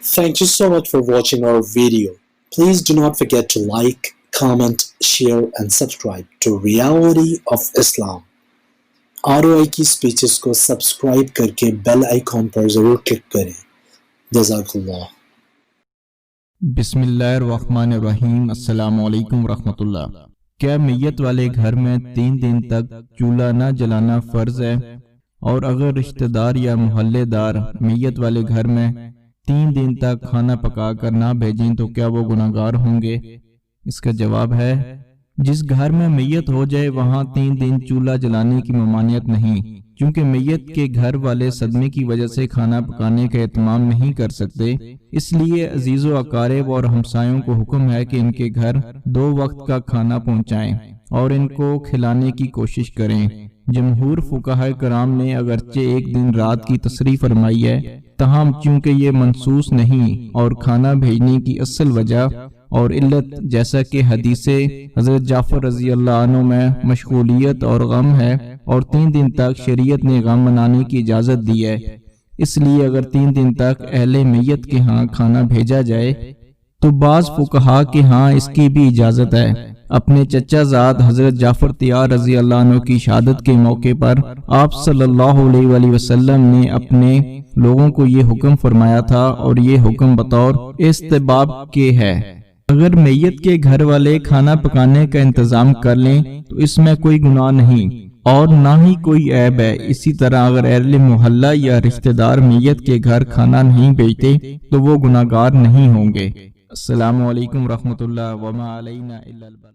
Thank you so much for watching our video. Please do not forget to like, comment, share and subscribe to Reality of Islam. ROI کی speeches کو subscribe کر کے bell icon پر ضرور click کریں. جزاک اللہ. بسم اللہ الرحمن الرحیم. السلام علیکم ورحمۃ اللہ. کیا میت والے گھر میں 3 دن تک چولہا نہ جلانا فرض ہے؟ اور اگر رشتہ دار یا محلے دار میت والے گھر میں 3 دن تک کھانا پکا کر نہ بھیجیں تو کیا وہ گناہگار ہوں گے؟ اس کا جواب ہے، جس گھر میں میت ہو جائے وہاں 3 دن چولہا جلانے کی ممانعت نہیں، کیونکہ میت کے گھر والے صدمے کی وجہ سے کھانا پکانے کا اہتمام نہیں کر سکتے. اس لیے عزیز و اقارب اور ہمسایوں کو حکم ہے کہ ان کے گھر 2 وقت کا کھانا پہنچائیں اور ان کو کھلانے کی کوشش کریں. جمہور فقہاء کرام نے اگرچہ 1 دن رات کی تصریح فرمائی ہے، تاہم چونکہ یہ منصوص نہیں اور کھانا بھیجنے کی اصل وجہ اور علت جیسا کہ حدیث حضرت جعفر رضی اللہ عنہ میں مشغولیت اور غم ہے اور 3 دن تک شریعت نے غم منانے کی اجازت دی ہے، اس لیے اگر 3 دن تک اہل میت کے ہاں کھانا بھیجا جائے تو بعض فقہاء کے ہاں اس کی بھی اجازت ہے. اپنے چچا زاد حضرت جعفر تیار رضی اللہ عنہ کی شہادت کے موقع پر آپ صلی اللہ علیہ وآلہ وسلم نے اپنے لوگوں کو یہ حکم فرمایا تھا، اور یہ حکم بطور استحباب کے ہے. اگر میت کے گھر والے کھانا پکانے کا انتظام کر لیں تو اس میں کوئی گناہ نہیں اور نہ ہی کوئی عیب ہے. اسی طرح اگر اہل محلہ یا رشتہ دار میت کے گھر کھانا نہیں بھیجتے تو وہ گناہگار نہیں ہوں گے. السلام علیکم ورحمۃ اللہ. وما علینا الا البلاغ.